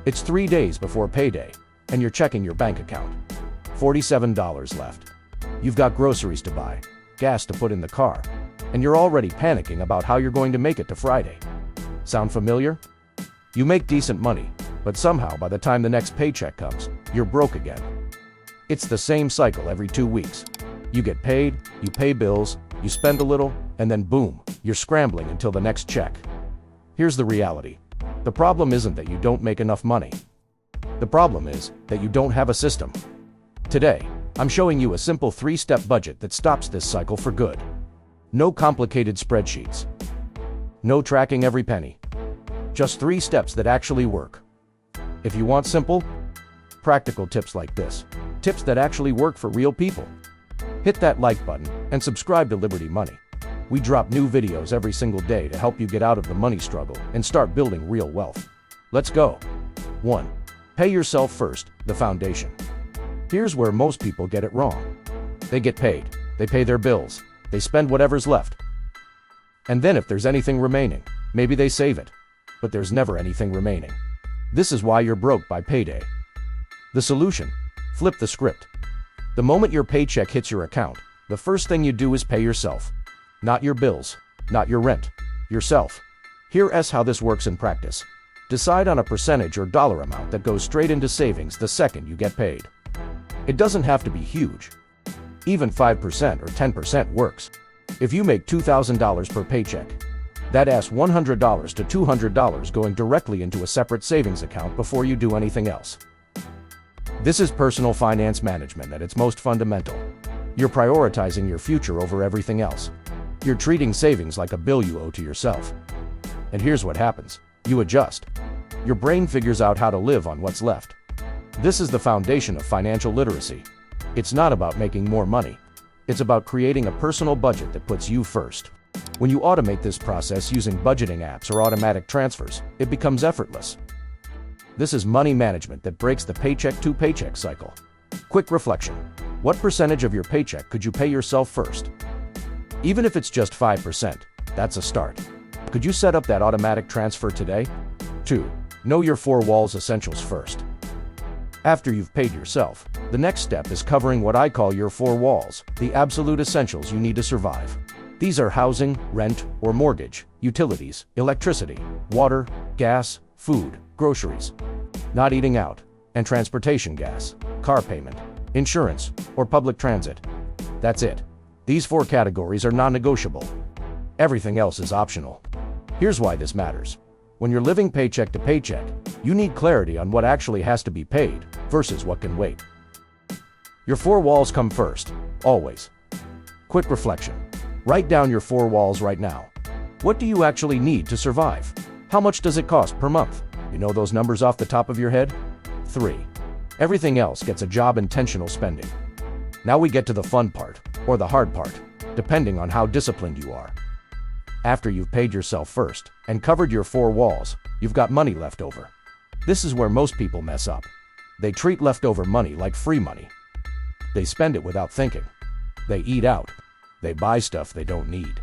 It's 3 days before payday, and you're checking your bank account. $47 left. You've got groceries to buy, gas to put in the car, and you're already panicking about how you're going to make it to Friday. Sound familiar? You make decent money, but somehow by the time the next paycheck comes, you're broke again. It's the same cycle every 2 weeks. You get paid, you pay bills, you spend a little, and then boom, you're scrambling until the next check. Here's the reality. The problem isn't that you don't make enough money. The problem is that you don't have a system. Today, I'm showing you a simple 3-step budget that stops this cycle for good. No complicated spreadsheets. No tracking every penny. Just 3 steps that actually work. If you want simple, practical tips like this, tips that actually work for real people, hit that like button and subscribe to Liberty Money. We drop new videos every single day to help you get out of the money struggle and start building real wealth. Let's go. 1. Pay yourself first, the foundation. Here's where most people get it wrong. They get paid, they pay their bills, they spend whatever's left. And then if there's anything remaining, maybe they save it. But there's never anything remaining. This is why you're broke by payday. The solution? Flip the script. The moment your paycheck hits your account, the first thing you do is pay yourself. Not your bills, not your rent, yourself. Here's how this works in practice. Decide on a percentage or dollar amount that goes straight into savings the second you get paid. It doesn't have to be huge. Even 5% or 10% works. If you make $2,000 per paycheck, that asks $100 to $200 going directly into a separate savings account before you do anything else. This is personal finance management at its most fundamental. You're prioritizing your future over everything else. You're treating savings like a bill you owe to yourself. And here's what happens. You adjust. Your brain figures out how to live on what's left. This is the foundation of financial literacy. It's not about making more money. It's about creating a personal budget that puts you first. When you automate this process using budgeting apps or automatic transfers, it becomes effortless. This is money management that breaks the paycheck-to-paycheck cycle. Quick reflection. What percentage of your paycheck could you pay yourself first? Even if it's just 5%, that's a start. Could you set up that automatic transfer today? 2. Know your 4 walls essentials first. After you've paid yourself, the next step is covering what I call your 4 walls, the absolute essentials you need to survive. These are housing, rent or mortgage, utilities, electricity, water, gas, food, groceries, not eating out, and transportation gas, car payment, insurance, or public transit. That's it. These 4 categories are non-negotiable. Everything else is optional. Here's why this matters. When you're living paycheck to paycheck, you need clarity on what actually has to be paid versus what can wait. Your 4 walls come first, always. Quick reflection. Write down your 4 walls right now. What do you actually need to survive? How much does it cost per month? You know those numbers off the top of your head? 3. Everything else gets a job intentional spending. Now we get to the fun part, or the hard part, depending on how disciplined you are. After you've paid yourself first and covered your 4 walls, you've got money left over. This is where most people mess up. They treat leftover money like free money. They spend it without thinking. They eat out. They buy stuff they don't need.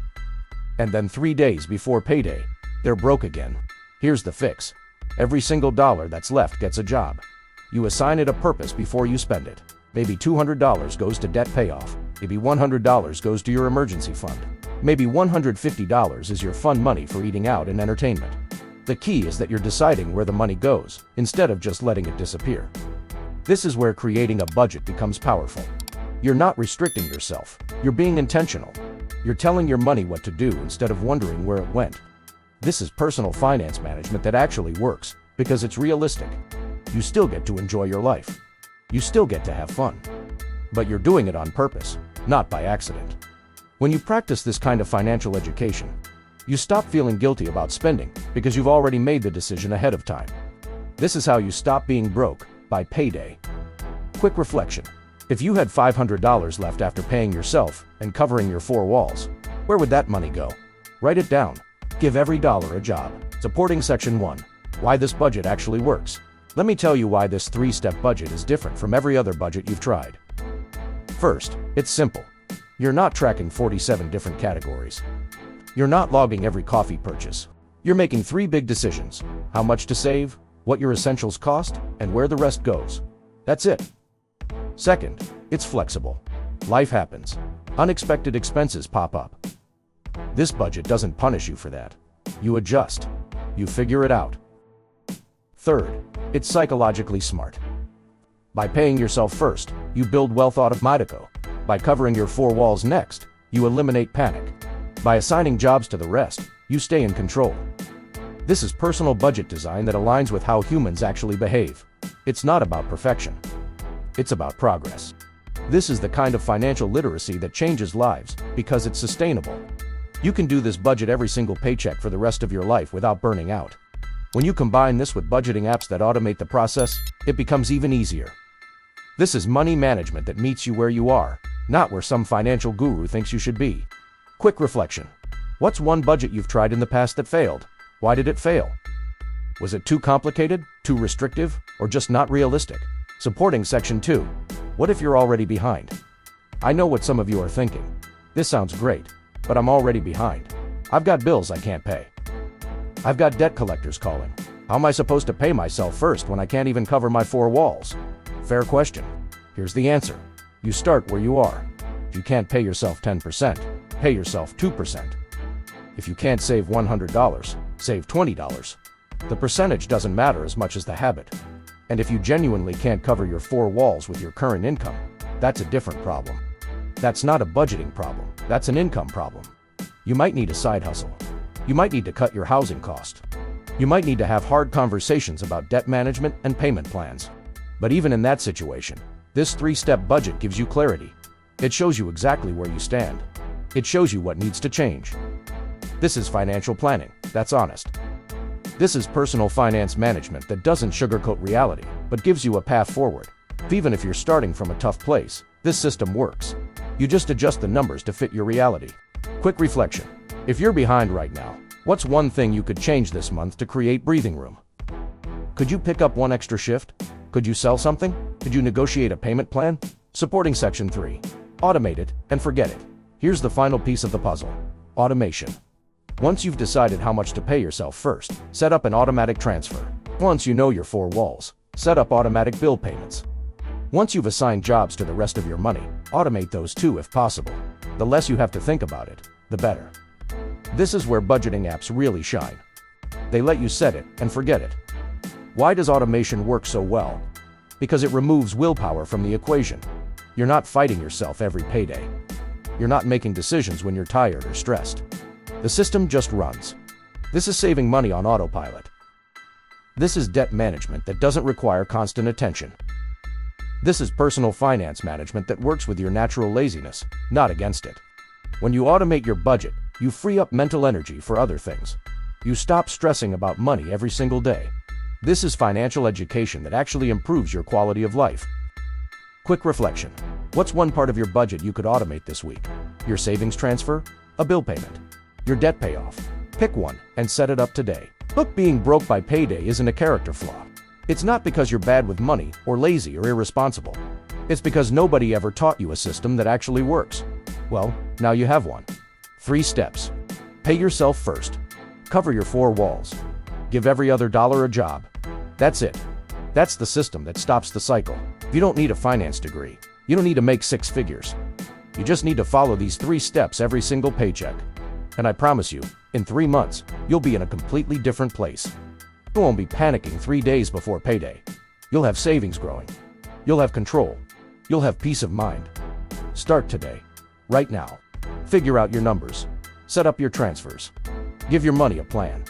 And then 3 days before payday, they're broke again. Here's the fix. Every single dollar that's left gets a job. You assign it a purpose before you spend it. Maybe $200 goes to debt payoff. Maybe $100 goes to your emergency fund. Maybe $150 is your fun money for eating out and entertainment. The key is that you're deciding where the money goes, instead of just letting it disappear. This is where creating a budget becomes powerful. You're not restricting yourself. You're being intentional. You're telling your money what to do instead of wondering where it went. This is personal finance management that actually works, because it's realistic. You still get to enjoy your life. You still get to have fun. But you're doing it on purpose, not by accident. When you practice this kind of financial education, you stop feeling guilty about spending because you've already made the decision ahead of time. This is how you stop being broke by payday. Quick reflection. If you had $500 left after paying yourself and covering your 4 walls, where would that money go? Write it down. Give every dollar a job. Supporting Section 1. Why this budget actually works. Let me tell you why this 3-step budget is different from every other budget you've tried. First, it's simple. You're not tracking 47 different categories. You're not logging every coffee purchase. You're making 3 big decisions: how much to save, what your essentials cost, and where the rest goes. That's it. Second, it's flexible. Life happens. Unexpected expenses pop up. This budget doesn't punish you for that. You adjust. You figure it out. Third, it's psychologically smart. By paying yourself first, you build wealth automatically. By covering your four walls next, you eliminate panic. By assigning jobs to the rest, you stay in control. This is personal budget design that aligns with how humans actually behave. It's not about perfection. It's about progress. This is the kind of financial literacy that changes lives because it's sustainable. You can do this budget every single paycheck for the rest of your life without burning out. When you combine this with budgeting apps that automate the process, it becomes even easier. This is money management that meets you where you are, not where some financial guru thinks you should be. Quick reflection. What's one budget you've tried in the past that failed? Why did it fail? Was it too complicated, too restrictive, or just not realistic? Supporting Section 2. What if you're already behind? I know what some of you are thinking. This sounds great, but I'm already behind. I've got bills I can't pay. I've got debt collectors calling. How am I supposed to pay myself first when I can't even cover my four walls? Fair question. Here's the answer. You start where you are. If you can't pay yourself 10%, pay yourself 2%. If you can't save $100, save $20. The percentage doesn't matter as much as the habit. And if you genuinely can't cover your four walls with your current income, that's a different problem. That's not a budgeting problem, that's an income problem. You might need a side hustle. You might need to cut your housing cost. You might need to have hard conversations about debt management and payment plans. But even in that situation, this three-step budget gives you clarity. It shows you exactly where you stand. It shows you what needs to change. This is financial planning that's honest. This is personal finance management that doesn't sugarcoat reality, but gives you a path forward. Even if you're starting from a tough place, this system works. You just adjust the numbers to fit your reality. Quick reflection. If you're behind right now, what's one thing you could change this month to create breathing room? Could you pick up one extra shift? Could you sell something? Could you negotiate a payment plan? Supporting Section 3. Automate it and forget it. Here's the final piece of the puzzle. Automation. Once you've decided how much to pay yourself first, set up an automatic transfer. Once you know your four walls, set up automatic bill payments. Once you've assigned jobs to the rest of your money, automate those too if possible. The less you have to think about it, the better. This is where budgeting apps really shine. They let you set it and forget it. Why does automation work so well? Because it removes willpower from the equation. You're not fighting yourself every payday. You're not making decisions when you're tired or stressed. The system just runs. This is saving money on autopilot. This is debt management that doesn't require constant attention. This is personal finance management that works with your natural laziness, not against it. When you automate your budget, you free up mental energy for other things. You stop stressing about money every single day. This is financial education that actually improves your quality of life. Quick reflection. What's one part of your budget you could automate this week? Your savings transfer? A bill payment? Your debt payoff? Pick one and set it up today. Look, being broke by payday isn't a character flaw. It's not because you're bad with money or lazy or irresponsible. It's because nobody ever taught you a system that actually works. Well, now you have one. 3 steps. Pay yourself first. Cover your four walls. Give every other dollar a job. That's it. That's the system that stops the cycle. You don't need a finance degree. You don't need to make 6 figures. You just need to follow these 3 steps every single paycheck. And I promise you, in 3 months, you'll be in a completely different place. You won't be panicking 3 days before payday. You'll have savings growing. You'll have control. You'll have peace of mind. Start today. Right now. Figure out your numbers. Set up your transfers. Give your money a plan.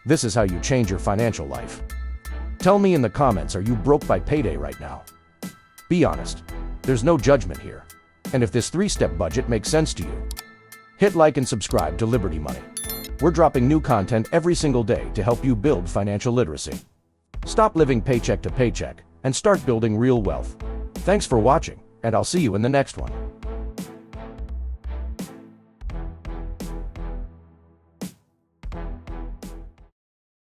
This is how you change your financial life. Tell me in the comments, are you broke by payday right now? Be honest. There's no judgment here. And if this 3-step budget makes sense to you, hit like and subscribe to Liberty Money. We're dropping new content every single day to help you build financial literacy. Stop living paycheck to paycheck and start building real wealth. Thanks for watching, and I'll see you in the next one.